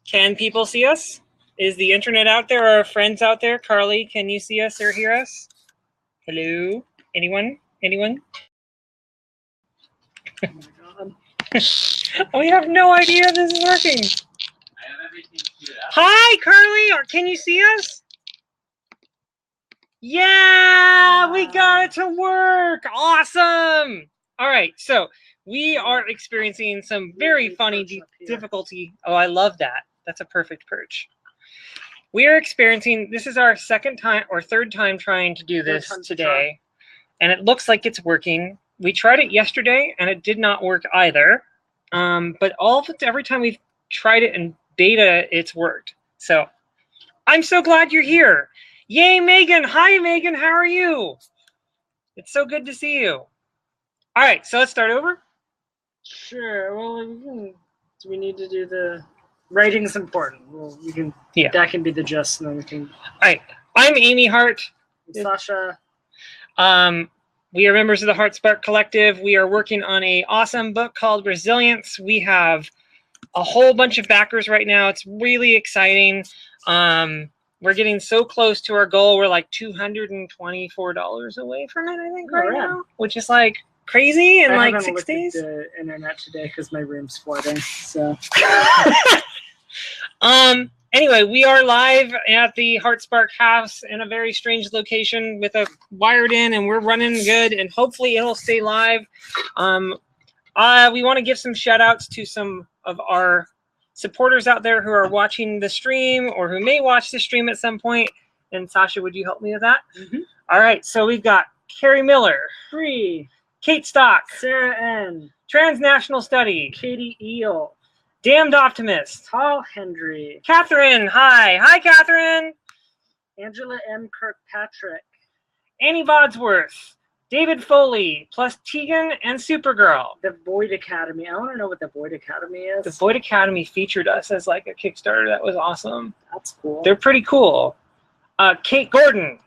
Can people see us? Is the internet out there? Are our friends out there? Carly, can you see us or hear us? Hello? Anyone? Anyone? Oh my God. We have no idea this is working. I have everything queued up. Hi, Carly. Can you see us? Yeah, we got it to work. Awesome. All right, so we are experiencing some very funny difficulty. Oh, I love that. That's a perfect perch. We are experiencing, this is our second time or third time trying to do this today, and it looks like it's working. We tried it yesterday, and it did not work either. But every time we've tried it in beta, it's worked. So I'm so glad you're here. Yay, Megan. Hi, Megan. How are you? It's so good to see you. All right, so let's start over. Sure. Well, do we need to do the writing's important? Well, we can. Yeah. That can be the gist, and then we can. All right. I'm Amy Hart. Sascha. We are members of the Heart Spark Collective. We are working on an awesome book called Resilience. We have a whole bunch of backers right now. It's really exciting. We're getting so close to our goal. We're like $224 away from it, I think, right now, which is like crazy in like 6 days. I haven't looked at the internet today because my room's flooding. So. Anyway, we are live at the Heart Spark house in a very strange location with a wired in, and we're running good, and hopefully it'll stay live. We want to give some shout outs to some of our supporters out there who are watching the stream or who may watch the stream at some point. And Sascha, would you help me with that? Mm-hmm. All right, so we've got Carrie Miller, Free, Kate Stock, Sarah N, Transnational Study, Katie Eel, Damned Optimist, Paul Hendry, Catherine. Hi Catherine. Angela M. Kirkpatrick, Annie Bodsworth, David Foley, plus Tegan and Supergirl. The Void Academy. I want to know what the Void Academy is. The Void Academy featured us as like a Kickstarter. That was awesome. That's cool. They're pretty cool. Kate Gordon,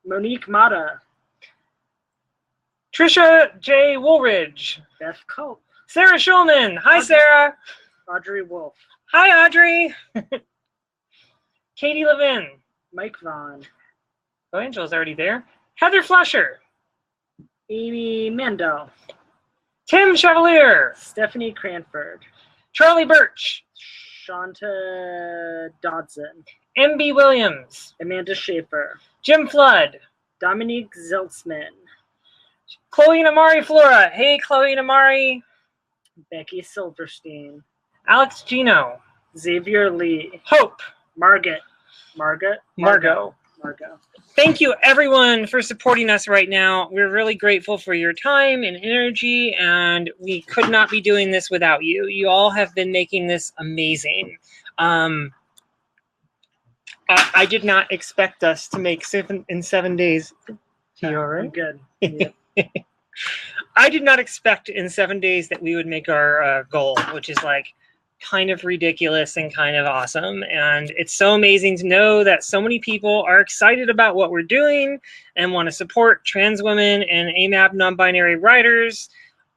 Monique Mata, Trisha J. Woolridge, Beth Cope, Sarah Schulman. Hi, Sarah. Audrey Wolf. Hi, Audrey. Katie Levin. Mike Vaughn. Oh, Angel's already there. Heather Flusher. Amy Mando. Tim Chevalier. Stephanie Cranford. Charlie Birch. Shanta Dodson. M.B. Williams. Amanda Schaefer. Jim Flood. Dominique Zeltzman. Chloe and Amari Flora. Hey, Chloe and Amari. Becky Silverstein. Alex Gino. Xavier Lee. Hope. Margot. Thank you, everyone, for supporting us right now. We're really grateful for your time and energy, and we could not be doing this without you. You all have been making this amazing. I did not expect us to make 7 days. You all right? I'm good. Yep. I did not expect in 7 days that we would make our goal, which is like kind of ridiculous and kind of awesome. And it's so amazing to know that so many people are excited about what we're doing and want to support trans women and AMAB non-binary writers.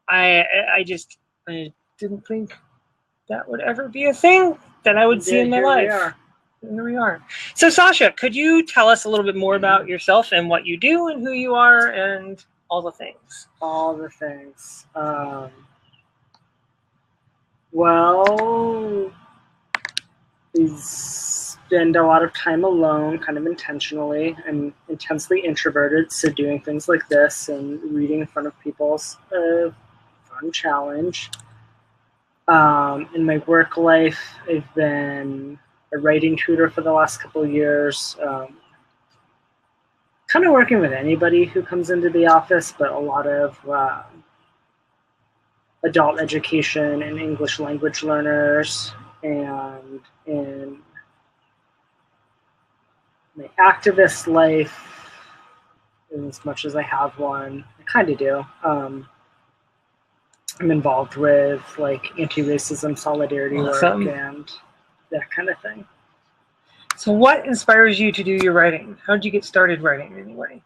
I didn't think that would ever be a thing that I would see in my life. Here we are. So Sascha, could you tell us a little bit more about yourself and what you do and who you are and all the things? All the things. Well, we spend a lot of time alone, kind of intentionally. I'm intensely introverted, so doing things like this and reading in front of people's a fun challenge. In my work life, I've been a writing tutor for the last couple of years. Kind of working with anybody who comes into the office, but a lot of adult education and English language learners. And in my activist life, as much as I have one, I kind of do. I'm involved with like anti-racism solidarity work and that kind of thing. So what inspires you to do your writing? How did you get started writing anyway?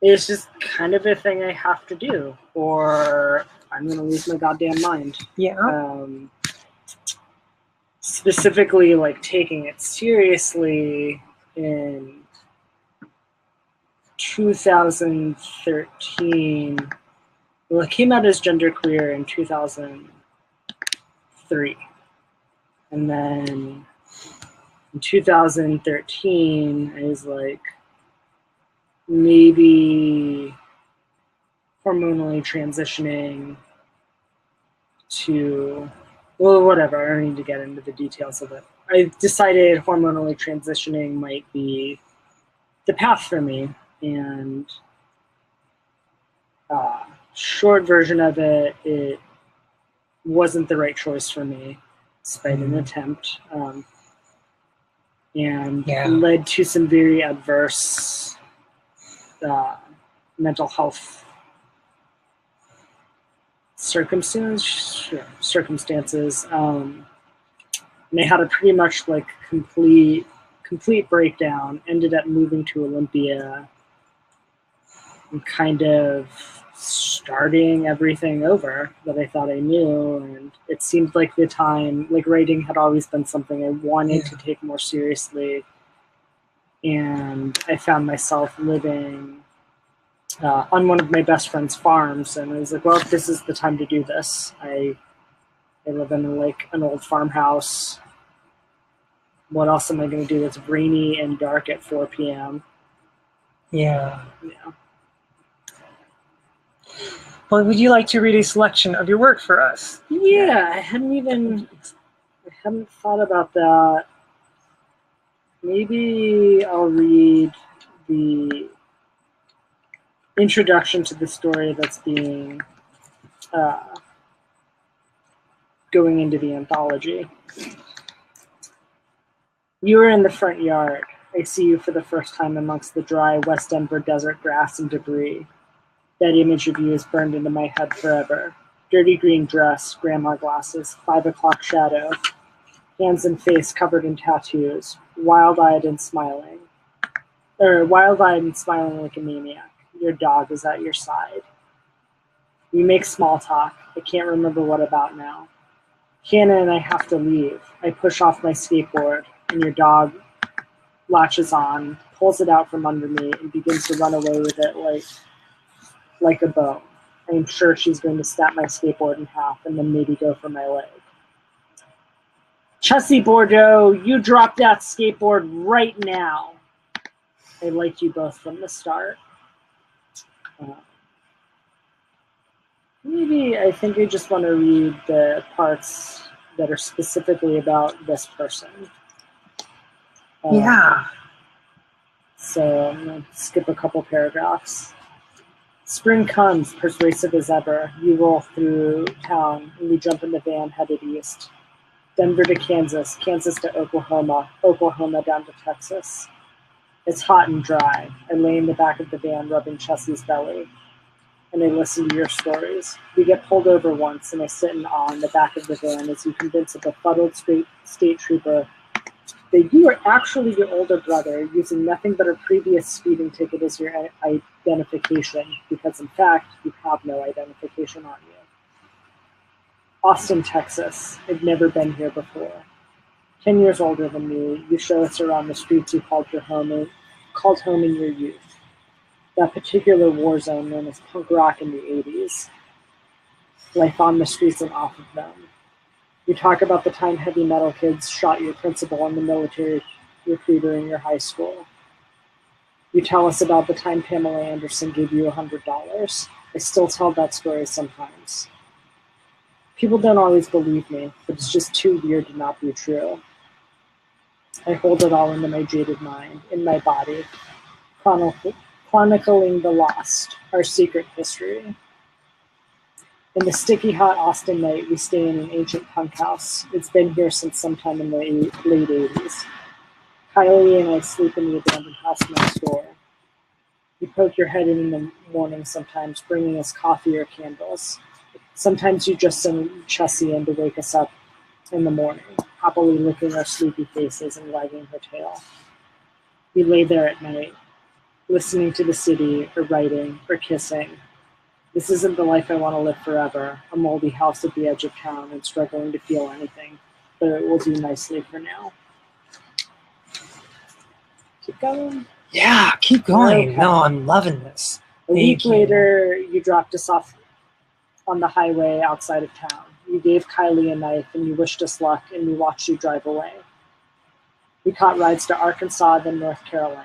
It's just kind of a thing I have to do, or I'm going to lose my goddamn mind. Yeah. specifically like taking it seriously in 2013. Well, it came out as genderqueer in 2003. And then in 2013, I was like, maybe hormonally transitioning to, well, whatever, I don't need to get into the details of it. I decided hormonally transitioning might be the path for me, and short version of it, it wasn't the right choice for me, despite an attempt, and led to some very adverse mental health circumstances. And I had a pretty much like complete breakdown, ended up moving to Olympia and kind of starting everything over that I thought I knew. And it seemed like the time, like writing had always been something I wanted to take more seriously. And I found myself living on one of my best friend's farms, and I was like, well, this is the time to do this. I live in like an old farmhouse. What else am I going to do? It's rainy and dark at 4 p.m. Yeah. Well, would you like to read a selection of your work for us? Yeah, I hadn't thought about that. Maybe I'll read the introduction to the story that's being going into the anthology. You are in the front yard. I see you for the first time amongst the dry West Denver desert grass and debris. That image of you is burned into my head forever. Dirty green dress, grandma glasses, 5 o'clock shadow, hands and face covered in tattoos, wild-eyed and smiling like a maniac. Your dog is at your side. We make small talk. I can't remember what about now. Hannah and I have to leave. I push off my skateboard, and your dog latches on, pulls it out from under me, and begins to run away with it like a bone. I am sure she's going to snap my skateboard in half and then maybe go for my leg. Chessie Bordeaux, you drop that skateboard right now. I liked you both from the start. Maybe I think I just want to read the parts that are specifically about this person. So I'm going to skip a couple paragraphs. Spring comes, persuasive as ever. You roll through town, and we jump in the van headed east. Denver to Kansas, Kansas to Oklahoma, Oklahoma down to Texas. It's hot and dry. I lay in the back of the van rubbing Chessie's belly, and I listen to your stories. We get pulled over once, and I sit in awe in the back of the van as you convince a befuddled state trooper that you are actually your older brother, using nothing but a previous speeding ticket as your identification, because in fact, you have no identification on you. Austin, Texas. I've never been here before. 10 years older than me, you show us around the streets you called home in your youth. That particular war zone known as punk rock in the 80s. Life on the streets and off of them. You talk about the time heavy metal kids shot your principal and the military recruiter in your high school. You tell us about the time Pamela Anderson gave you $100. I still tell that story sometimes. People don't always believe me, but it's just too weird to not be true. I hold it all into my jaded mind, in my body, chronicling the lost, our secret history. In the sticky hot Austin night, we stay in an ancient punk house. It's been here since sometime in the late 80s. Kylie and I sleep in the abandoned house next door. You poke your head in the morning sometimes, bringing us coffee or candles. Sometimes you just send Chessie in to wake us up in the morning, happily licking our sleepy faces and wagging her tail. We lay there at night, listening to the city, or writing, or kissing. This isn't the life I want to live forever, a moldy house at the edge of town and struggling to feel anything. but it will do nicely for now. Keep going. Yeah, keep going. Okay. No, I'm loving this. A week Thank you. later, you dropped us off on the highway outside of town. You gave Kylie a knife and you wished us luck, and we watched you drive away. We caught rides to Arkansas, then North Carolina.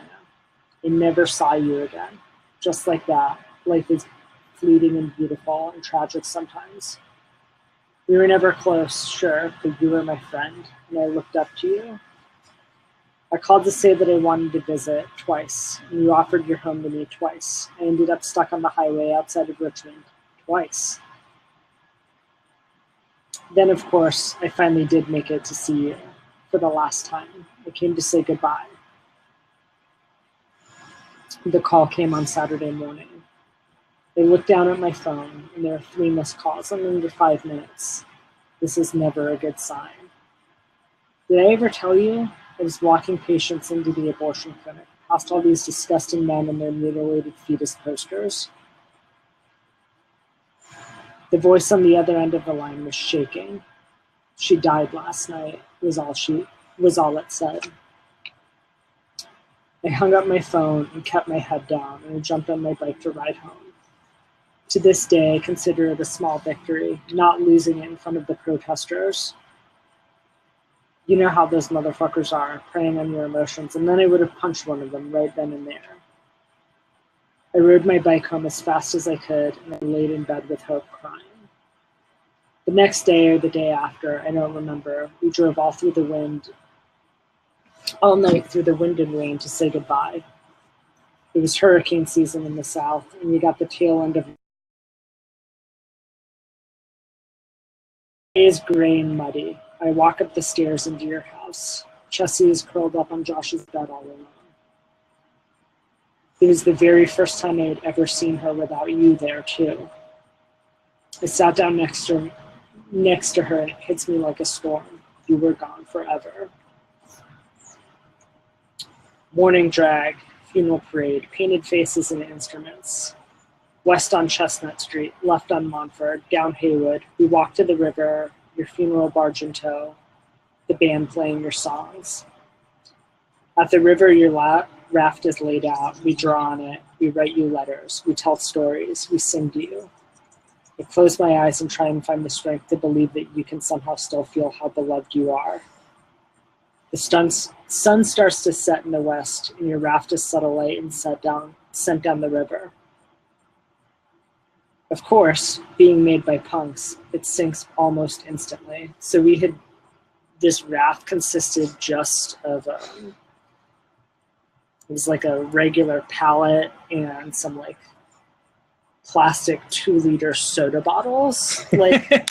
We never saw you again. Just like that, life is fleeting and beautiful and tragic sometimes. We were never close, sure, but you were my friend, and I looked up to you. I called to say that I wanted to visit twice, and you offered your home to me twice. I ended up stuck on the highway outside of Richmond twice. Then, of course, I finally did make it to see you for the last time. I came to say goodbye. The call came on Saturday morning. I looked down at my phone, and there are 3 missed calls in under 5 minutes. This is never a good sign. Did I ever tell you? I was walking patients into the abortion clinic, past all these disgusting men and their mutilated fetus posters. The voice on the other end of the line was shaking. She died last night, was all it said. I hung up my phone and kept my head down, and I jumped on my bike to ride home. To this day, I consider it a small victory, not losing it in front of the protesters. You know how those motherfuckers are, preying on your emotions, and then I would have punched one of them right then and there. I rode my bike home as fast as I could, and I laid in bed with Hope crying. The next day or the day after, I don't remember, we drove all night through the wind and rain to say goodbye. It was hurricane season in the south, and we got the tail end of It is gray and muddy. I walk up the stairs into your house. Chessie is curled up on Josh's bed all alone. It was the very first time I had ever seen her without you there, too. I sat down next to her, and it hits me like a storm. You were gone forever. Morning drag, funeral parade, painted faces and instruments. West on Chestnut Street, left on Montford, down Haywood. We walk to the river, your funeral barge in tow, the band playing your songs. At the river, your raft is laid out. We draw on it. We write you letters. We tell stories. We sing to you. I close my eyes and try and find the strength to believe that you can somehow still feel how beloved you are. The sun starts to set in the west, and your raft is set alight and sent down the river. Of course, being made by punks, it sinks almost instantly. So this raft consisted just of, it was like a regular pallet and some like plastic 2-liter soda bottles, like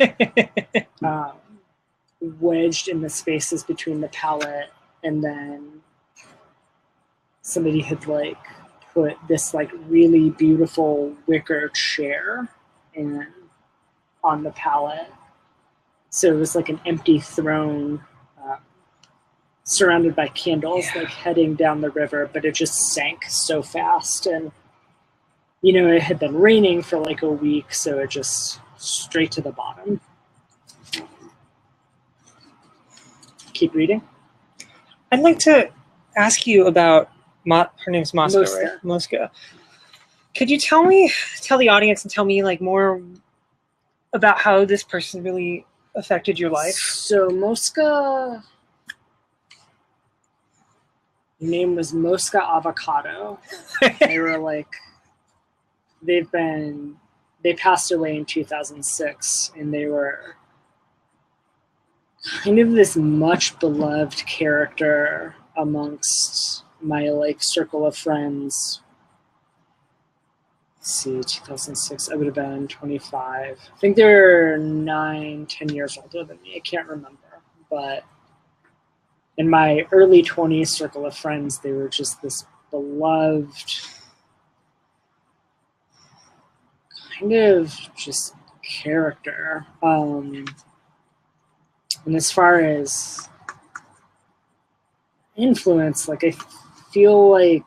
wedged in the spaces between the pallet, and then somebody had like put this like really beautiful wicker chair on the pallet. So it was like an empty throne surrounded by candles, like heading down the river, but it just sank so fast. And, you know, it had been raining for like a week, so it just straight to the bottom. Keep reading. I'd like to ask you about her name's Mosca, Mosca. right? Mosca. Could you tell the audience and tell me like more about how this person really affected your life? So Mosca, her name was Mosca Avocado. They passed away in 2006, and they were kind of this much beloved character amongst my like circle of friends. Let's see, 2006, I would have been 25. I think they're 9-10 years older than me. I can't remember. But in my early 20s circle of friends, they were just this beloved kind of just character. And as far as influence, like I feel like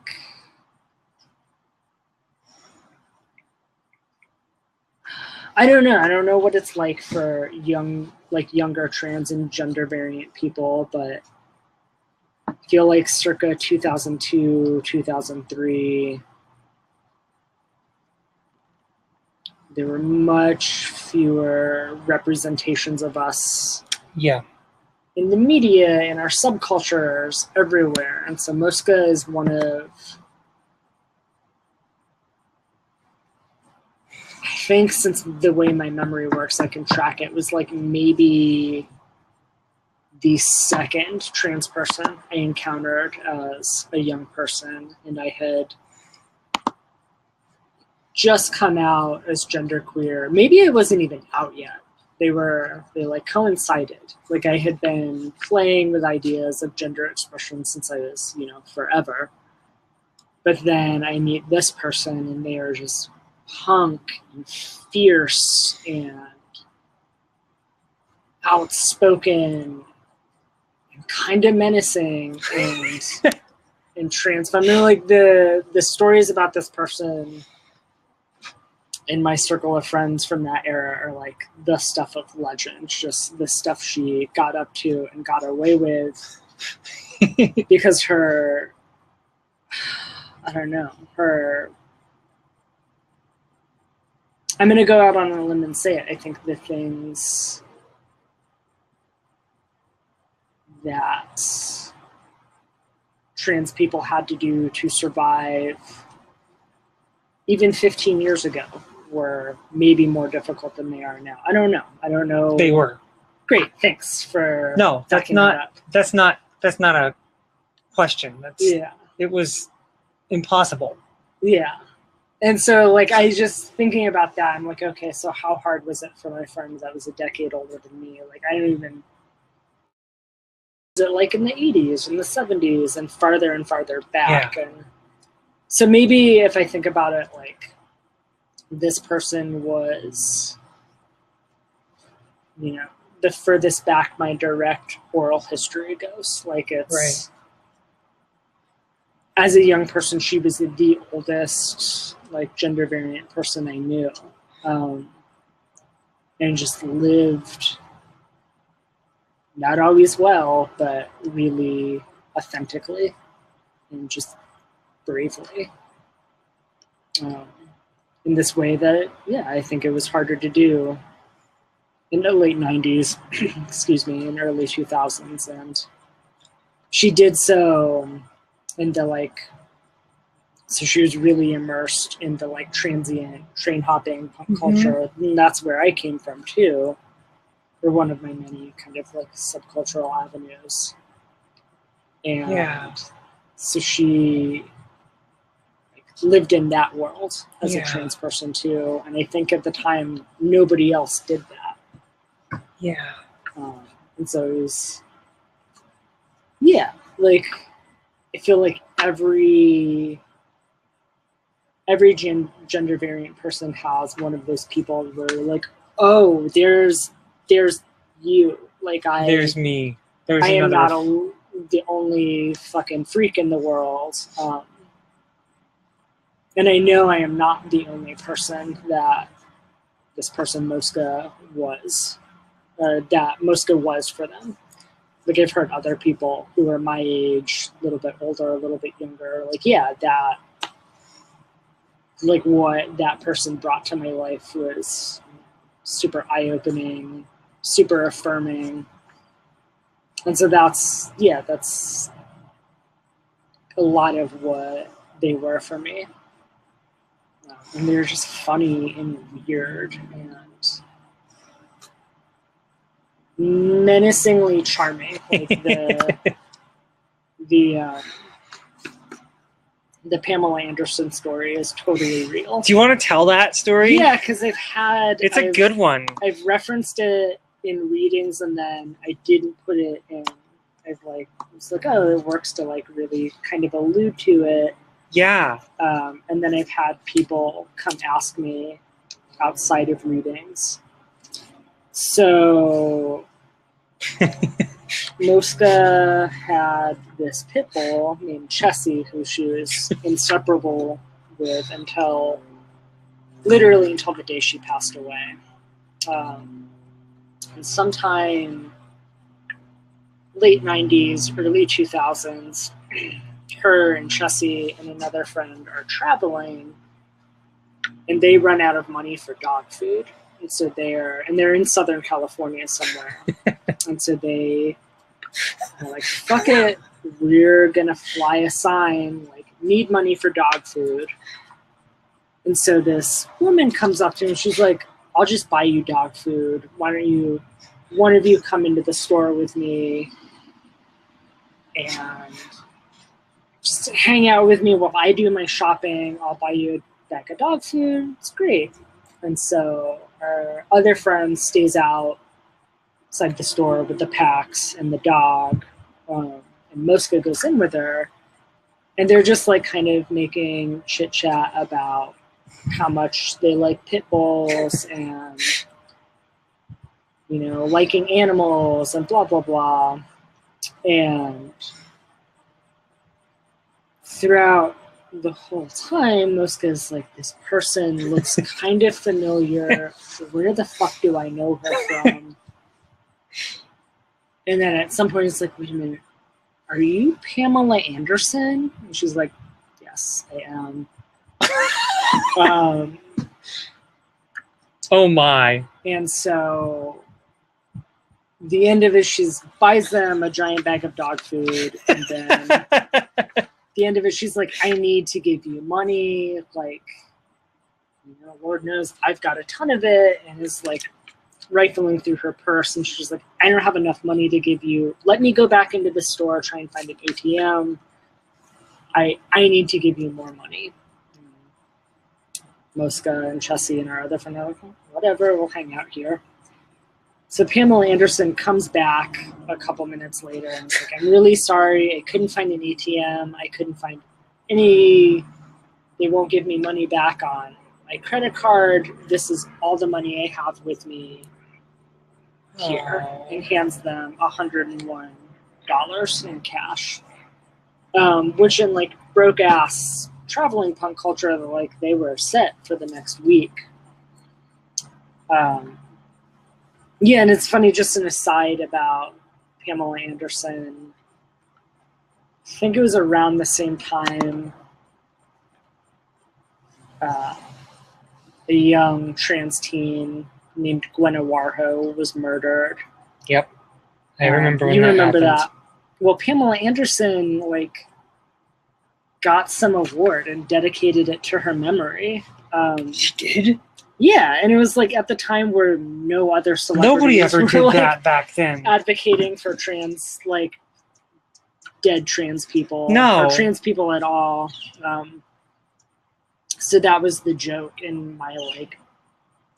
I don't know what it's like for young like younger trans and gender variant people, but I feel like circa 2002, 2003, there were much fewer representations of us in the media, in our subcultures, everywhere. And so Mosca is one of, I think since the way my memory works, I can track it, was like maybe the second trans person I encountered as a young person, and I had just come out as genderqueer. Maybe it wasn't even out yet. They like coincided. Like I had been playing with ideas of gender expression since I was, forever. But then I meet this person and they are just punk and fierce and outspoken and kind of menacing and trans. I mean, like the stories about this person in my circle of friends from that era are like the stuff of legend, just the stuff she got up to and got away with because her, I don't know, I'm going to go out on a limb and say it. I think the things that trans people had to do to survive even 15 years ago were maybe more difficult than they are now. I don't know. They were. Great. Thanks for No, that's not a question. It was impossible. Yeah. And so like I just thinking about that, I'm like, okay, so how hard was it for my friend that was a decade older than me? Like I don't even, was it like in the 80s and the 70s and farther back? Yeah. And so maybe if I think about it, like this person was, the furthest back my direct oral history goes. Like it's, right. As a young person, she was the oldest like gender variant person I knew, and just lived not always well, but really authentically and just bravely. In this way that, I think it was harder to do in the late 90s, excuse me, in early 2000s. And she did so into like, so she was really immersed into like transient train hopping punk culture. And that's where I came from too, or one of my many kind of like subcultural avenues. And so she lived in that world as a trans person too, and I think at the time nobody else did that. And so it was, like I feel like every gender variant person has one of those people where you're like, oh, there's you, like there's me. I am not the only fucking freak in the world. And I know I am not the only person that this person Mosca was, that Mosca was for them. Like I've heard other people who are my age, a little bit older, a little bit younger, like, that, like what that person brought to my life was super eye-opening, super affirming. And so that's a lot of what they were for me. And they're just funny and weird and menacingly charming. Like the Pamela Anderson story is totally real. Do you want to tell that story? Yeah, because it's a good one. I've referenced it in readings and then I didn't put it in. It's like, oh, it works to like really kind of allude to it. Yeah. And then I've had people come ask me outside of readings. So Mosca had this pit bull named Chessie, who she was inseparable with literally until the day she passed away. And sometime late 90s, early 2000s, her and Chessie and another friend are traveling, and they run out of money for dog food. And so they're in Southern California somewhere. And so they're like, fuck it, we're gonna fly a sign, like, need money for dog food. And so this woman comes up to me and she's like, I'll just buy you dog food. Why don't one of you come into the store with me and just hang out with me while I do my shopping. I'll buy you a bag of dog food. It's great. And so our other friend stays outside the store with the packs and the dog. And Mosca goes in with her. And they're just like kind of making chit chat about how much they like pit bulls and, you know, liking animals and blah, blah, blah. And throughout the whole time, Mosca's like, this person looks kind of familiar. Where the fuck do I know her from? And then at some point it's like, wait a minute, are you Pamela Anderson? And she's like, yes, I am. Oh my. And so the end of it, she buys them a giant bag of dog food, and then the end of it, she's like, I need to give you money, like, you know, Lord knows I've got a ton of it, and is like rifling through her purse, and she's like, I don't have enough money to give you. Let me go back into the store, try and find an ATM. I need to give you more money. Mosca and Chessie and our other friend are like, whatever, we'll hang out here. So Pamela Anderson comes back a couple minutes later and is like, I'm really sorry, I couldn't find an ATM, I couldn't find they won't give me money back on my credit card, this is all the money I have with me here. Aww. And hands them $101 in cash. Which in like broke ass traveling punk culture, like, they were set for the next week. Yeah, and it's funny, just an aside about Pamela Anderson. I think it was around the same time a young trans teen named Gwenna Warho was murdered. Yep. I remember when you that remember happened. that. Well, Pamela Anderson, like, got some award and dedicated it to her memory. She did? Yeah, and it was like at the time where no other celebrities Nobody ever were did like that back then. advocating for trans, like, dead trans people. No. Or trans people at all. So that was the joke in my, like,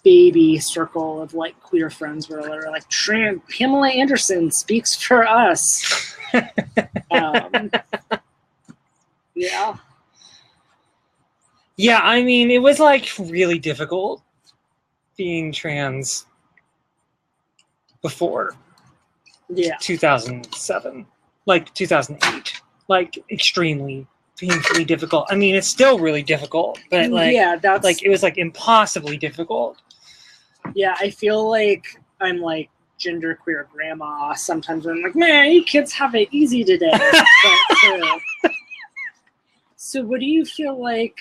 baby circle of, like, queer friends where they're like, Pamela Anderson speaks for us. Yeah. Yeah, I mean, it was, like, really difficult being trans before 2007, like 2008, like, extremely painfully difficult. I mean, it's still really difficult, but, like, yeah, that's like, it was, like, impossibly difficult. Yeah, I feel like I'm like genderqueer grandma sometimes when I'm like, man, you kids have it easy today. So what do you feel like?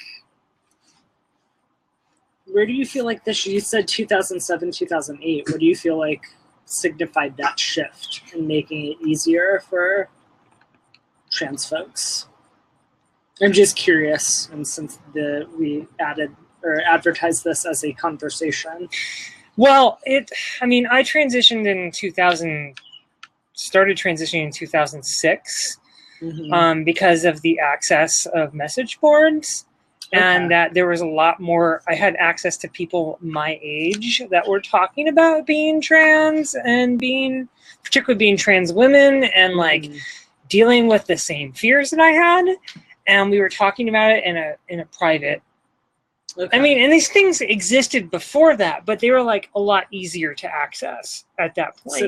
Where do you feel like this? You said 2007, 2008. What do you feel like signified that shift in making it easier for trans folks? I'm just curious, and since we added or advertised this as a conversation. Well, I mean, I transitioned in started transitioning in 2006 because of the access of message boards. Okay. And that there was a lot more, I had access to people my age that were talking about being trans and particularly being trans women and like dealing with the same fears that I had. And we were talking about it in a private. Okay. I mean, and these things existed before that, but they were like a lot easier to access at that point.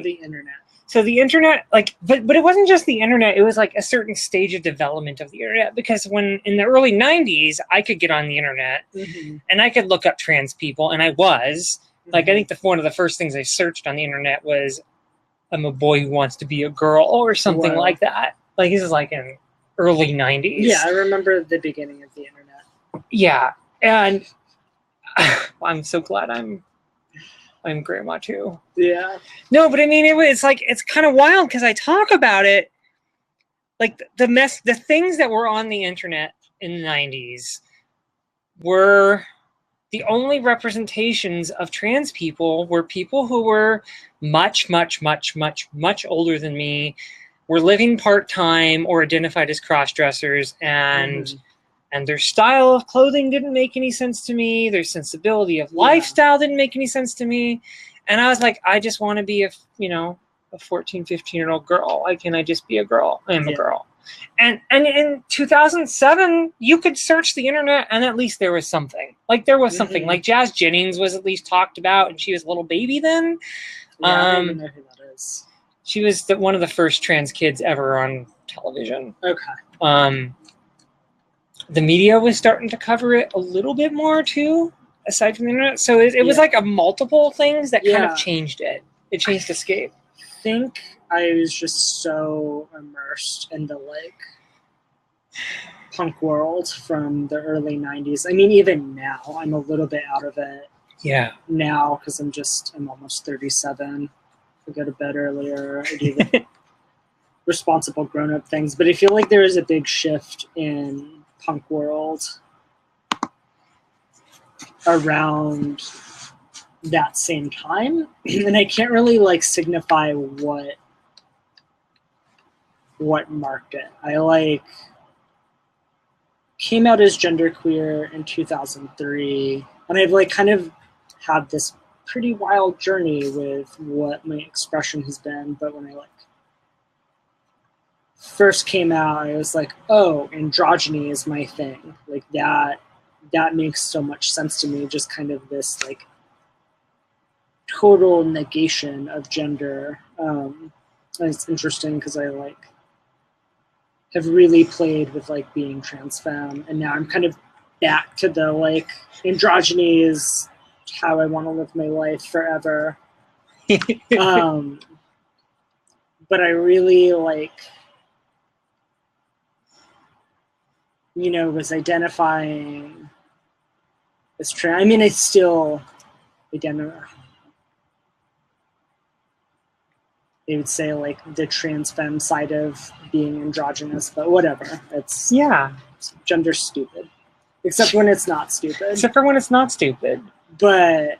So the internet, like, but it wasn't just the internet. It was like a certain stage of development of the internet, because when in the early 90s, I could get on the internet and I could look up trans people, and I was, Like, I think one of the first things I searched on the internet was, I'm a boy who wants to be a girl, or something Wow. like that. Like, this is like in early 90s. Yeah, I remember the beginning of the internet. Yeah. And I'm so glad I'm grandma too. Yeah. No, but I mean, it's like, it's kind of wild because I talk about it. Like, the things that were on the internet in the 90s were the only representations of trans people were people who were much, much, much, much, much older than me, were living part-time or identified as cross-dressers, and their style of clothing didn't make any sense to me. Their sensibility of lifestyle didn't make any sense to me. And I was like, I just want to be a 14, 15-year-old girl. Why can't I just be a girl? I am a girl. And in 2007, you could search the internet and at least there was something. Like, there was something. Like, Jazz Jennings was at least talked about, and she was a little baby then. Yeah, I don't even know who that is. She was one of the first trans kids ever on television. Okay. The media was starting to cover it a little bit more too, aside from the internet. So it was like a multiple things that kind of changed it. It changed Escape. I think I was just so immersed in the like punk world from the early 90s. I mean, even now, I'm a little bit out of it. Yeah. Now, because I'm almost 37. I go to bed earlier. I do the responsible grown-up things. But I feel like there is a big shift in punk world around that same time. And I can't really like signify what marked it. I like came out as genderqueer in 2003, and I've like kind of had this pretty wild journey with what my expression has been. But when I like first came out, I was like, oh, androgyny is my thing. Like that makes so much sense to me. Just kind of this like total negation of gender. And it's interesting because I like have really played with like being trans femme, and now I'm kind of back to the like androgyny is how I want to live my life forever. But I really like, was identifying as trans. I mean, I still identify. They would say like the trans femme side of being androgynous, but whatever. It's gender stupid, except when it's not stupid. Except for when it's not stupid. But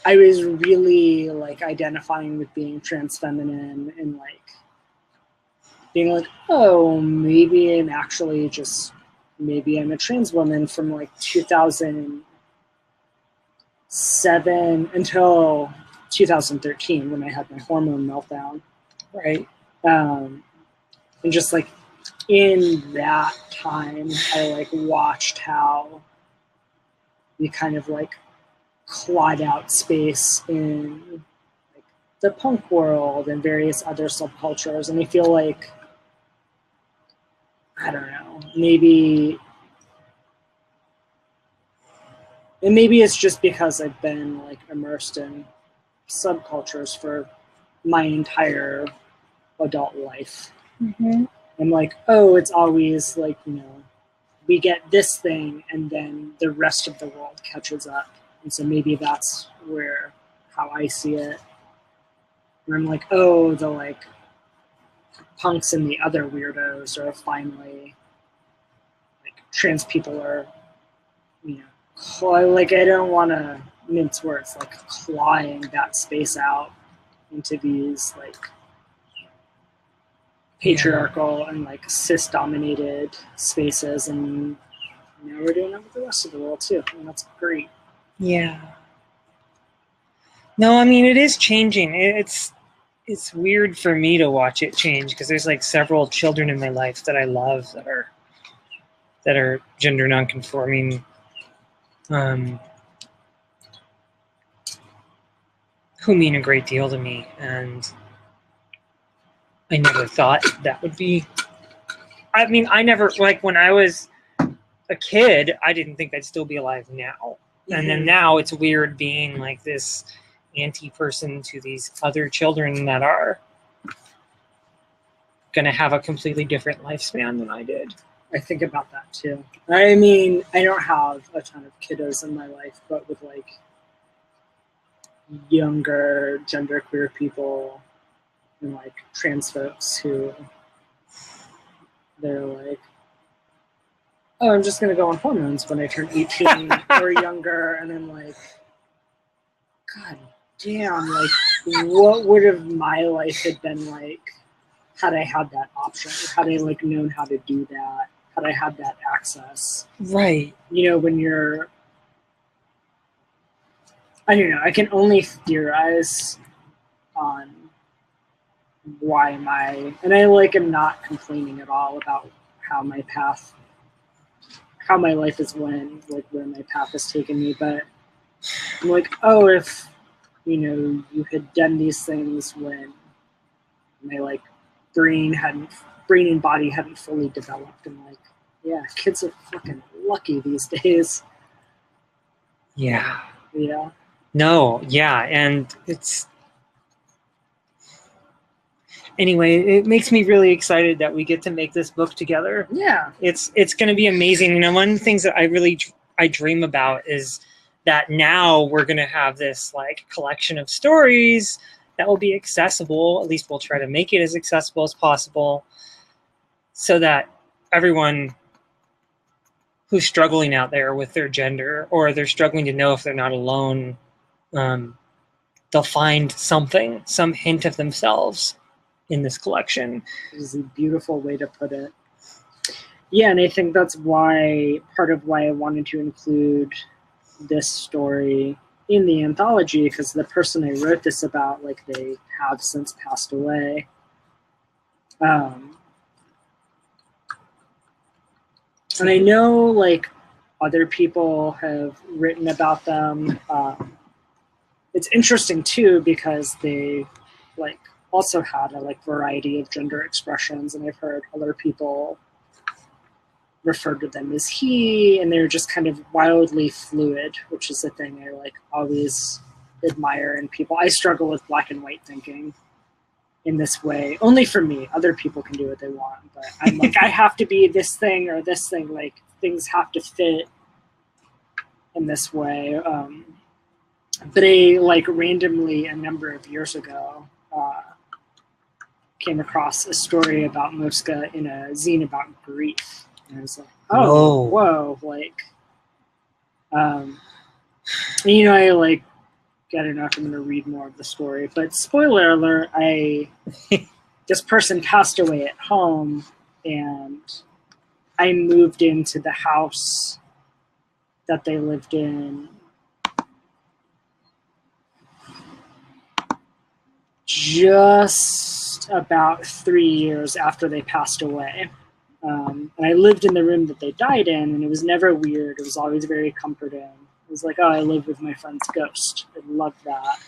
I was really like identifying with being trans feminine and like being like, oh, maybe I'm actually maybe I'm a trans woman from like 2007 until 2013 when I had my hormone meltdown. Right. And just like in that time, I like watched how we kind of like clawed out space in like the punk world and various other subcultures. And I feel like, I don't know, maybe it's just because I've been like immersed in subcultures for my entire adult life. I'm like, oh, it's always like, we get this thing and then the rest of the world catches up. And so maybe that's how I see it. And I'm like, oh, the like punks and the other weirdos are finally like trans people are, like I don't want to mince words, like clawing that space out into these like patriarchal and like cis dominated spaces, and now we're doing it with the rest of the world too, and that's great. Yeah. No, I mean, it is changing. It's weird for me to watch it change because there's like several children in my life that I love that are gender nonconforming, who mean a great deal to me, and I never thought that would be. I never, like when I was a kid, I didn't think I'd still be alive now. And then now it's weird being like this anti-person to these other children that are going to have a completely different lifespan than I did. I think about that too. I mean, I don't have a ton of kiddos in my life, but with like younger genderqueer people and like trans folks who they're like, oh, I'm just gonna go on hormones when I turn 18 or younger, and then like, God damn, like what would have my life had been like had I had that option, had I like known how to do that, had I had that access. Right. You know, when you're, I don't know, I can only theorize on why and I like am not complaining at all about how my life is like where my path has taken me, but I'm like, oh, if, you know, you had done these things when my like brain and body hadn't fully developed, and like, yeah, kids are fucking lucky these days. Yeah. Yeah. No, yeah, and it's anyway, it makes me really excited that we get to make this book together. Yeah. It's going to be amazing. You know, one of the things that I dream about is that now we're going to have this like collection of stories that will be accessible. At least we'll try to make it as accessible as possible so that everyone who's struggling out there with their gender, or they're struggling to know if they're not alone, they'll find some hint of themselves in this collection. It is a beautiful way to put it. Yeah, and I think that's part of why I wanted to include this story in the anthology, because the person I wrote this about, like, they have since passed away. And I know, like, other people have written about them. It's interesting too because they like also had a like variety of gender expressions, and I've heard other people refer to them as he, and they're just kind of wildly fluid, which is a thing I like always admire in people. I struggle with black and white thinking in this way, only for me. Other people can do what they want, but I'm like, I have to be this thing or this thing. Like, things have to fit in this way. But I like randomly a number of years ago came across a story about Mosca in a zine about grief, and I was like, oh, whoa, like, you know, I like, I don't know if I'm going to read more of the story, but spoiler alert, this person passed away at home, and I moved into the house that they lived in just about 3 years after they passed away. And I lived in the room that they died in, and it was never weird. It was always very comforting. It was like, oh, I live with my friend's ghost. I loved that.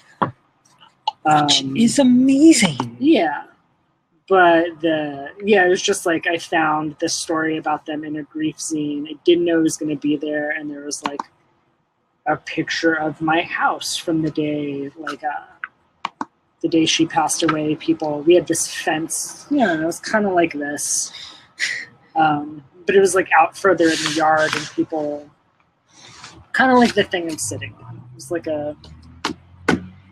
Which is amazing. Yeah. But it was just like I found this story about them in a grief zine. I didn't know it was going to be there, and there was like a picture of my house from the day, like the day she passed away. We had this fence. You know, it was kind of like this, but it was like out further in the yard, and people kind of like the thing I'm sitting on. It was like a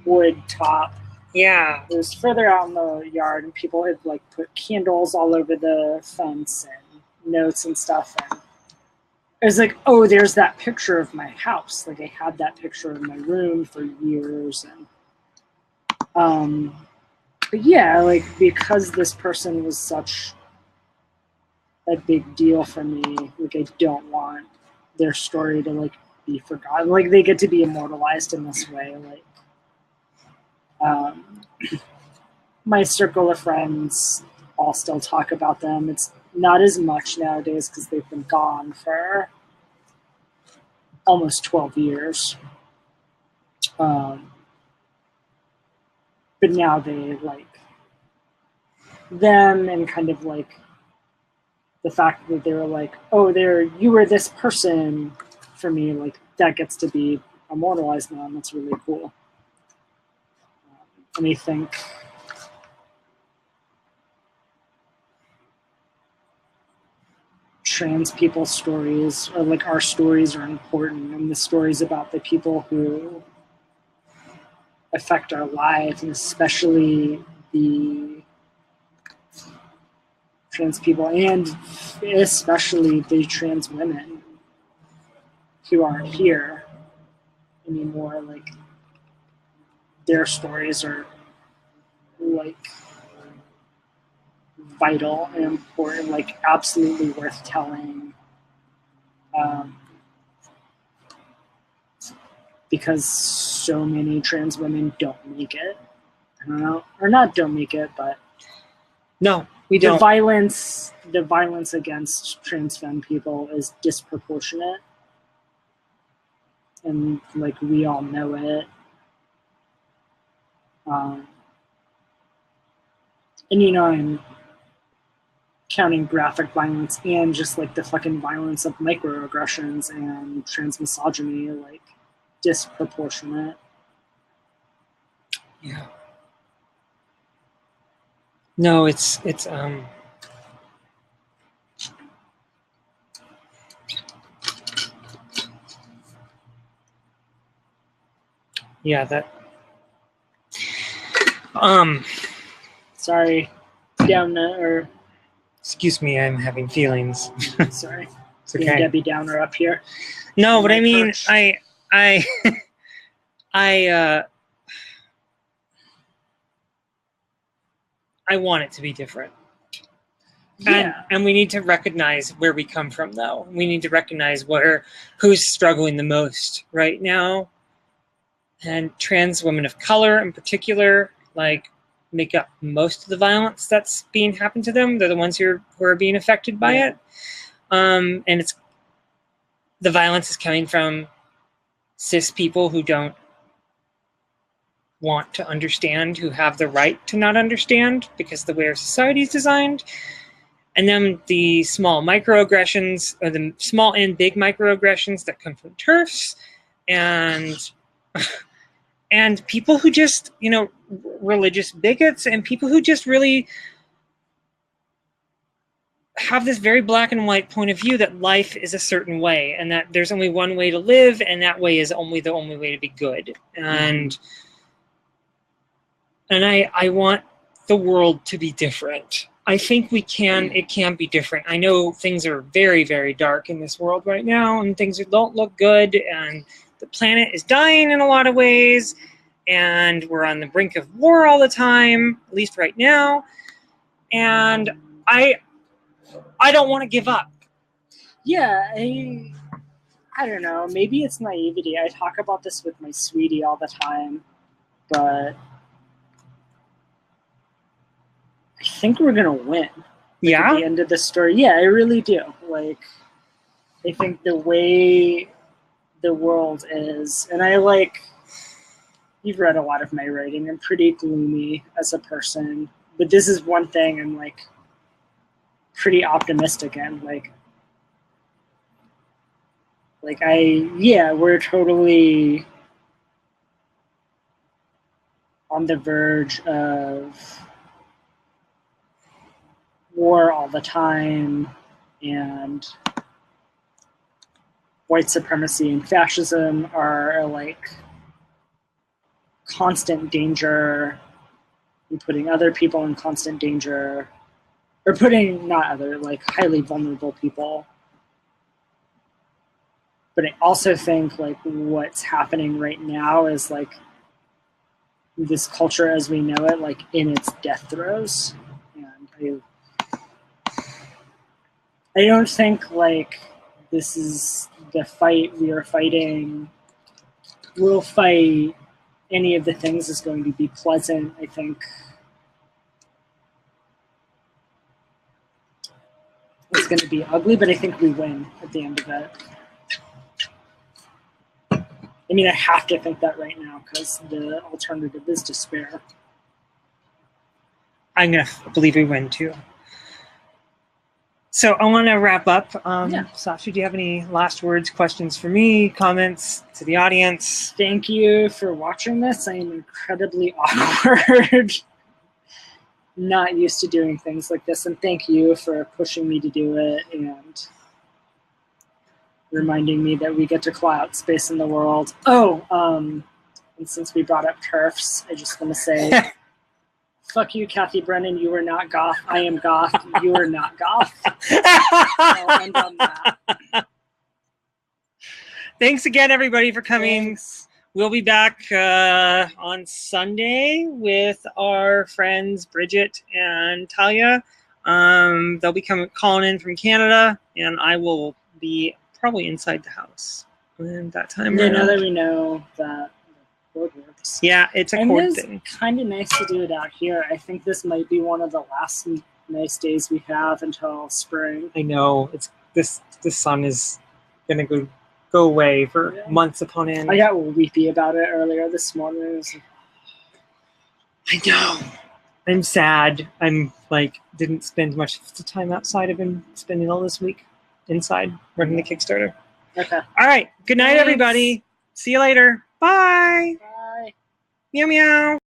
wood top. Yeah. It was further out in the yard, and people had like put candles all over the fence and notes and stuff. And I was like, oh, there's that picture of my house. Like, I had that picture in my room for years. And but yeah, like, because this person was such a big deal for me, like, I don't want their story to like be forgotten. Like, they get to be immortalized in this way. Like, my circle of friends all still talk about them. It's not as much nowadays because they've been gone for almost 12 years. But now they like them, and kind of like the fact that they were like, oh, you were this person for me, like that gets to be immortalized now, and that's really cool. And I think trans people's stories, or like our stories, are important, and the stories about the people who affect our lives, and especially the trans people, and especially the trans women who aren't here anymore. Like their stories are like vital and important, like absolutely worth telling, because so many trans women don't make it. I don't know, or not don't make it, but No, we don't. The violence against trans femme people is disproportionate, and like we all know it. And you know, I'm counting graphic violence and just like the fucking violence of microaggressions and trans misogyny, like disproportionate. Yeah. No, it's yeah, that Sorry, Downer, or excuse me, I'm having feelings. sorry, It's being okay. Debbie Downer up here. No, but My I mean, perch. I want it to be different. Yeah, And we need to recognize where we come from, though. We need to recognize who's struggling the most right now. And trans women of color in particular, like, make up most of the violence that's being happened to them. They're the ones who are being affected by it. And the violence is coming from cis people who don't want to understand, who have the right to not understand because of the way our society is designed. And then the small microaggressions, or the small and big microaggressions that come from TERFs, and people who just, religious bigots, and people who just really have this very black and white point of view that life is a certain way, and that there's only one way to live, and that way is only the only way to be good. And I want the world to be different. I think it can be different. I know things are very, very dark in this world right now, and things don't look good, and the planet is dying in a lot of ways, and we're on the brink of war all the time, at least right now. And I don't want to give up. Yeah, I don't know. Maybe it's naivety. I talk about this with my sweetie all the time, but I think we're gonna win. Yeah? At the end of the story, yeah, I really do. Like, I think the way the world is, and you've read a lot of my writing. I'm pretty gloomy as a person, but this is one thing I'm like pretty optimistic in. We're totally on the verge of war all the time, and white supremacy and fascism are like constant danger, and putting other people in constant danger, or putting not other, like highly vulnerable people. But I also think like what's happening right now is like this culture as we know it, like in its death throes. And I don't think like this is the fight we are fighting. We'll fight any of the things is going to be pleasant. I think it's going to be ugly, but I think we win at the end of it. I mean, I have to think that right now because the alternative is despair. I'm going to believe we win too. So I want to wrap up. Yeah. Sasha, do you have any last words, questions for me, comments to the audience? Thank you for watching this. I am incredibly awkward. Not used to doing things like this, and thank you for pushing me to do it and reminding me that we get to claw out space in the world. Oh, and since we brought up TERFs, I just want to say, fuck you, Kathy Brennan. You are not goth. I am goth. You are not goth. I'll end on that. Thanks again, everybody, for coming. Thanks. We'll be back on Sunday with our friends Bridget and Talia. They'll be calling in from Canada, and I will be probably inside the house. And that time, Yeah, now that we know that the board works. Yeah, it's a And cord it's thing. kind of nice to do it out here. I think this might be one of the last nice days we have until spring. I know it's this sun is gonna go away for months upon end. I got weepy about it earlier this morning. It was I know. I'm sad. I'm like didn't spend much of the time outside. I've been spending all this week inside running the Kickstarter. okay. All right. Good night, Thanks. everybody. See you later. Bye. Bye. Meow meow.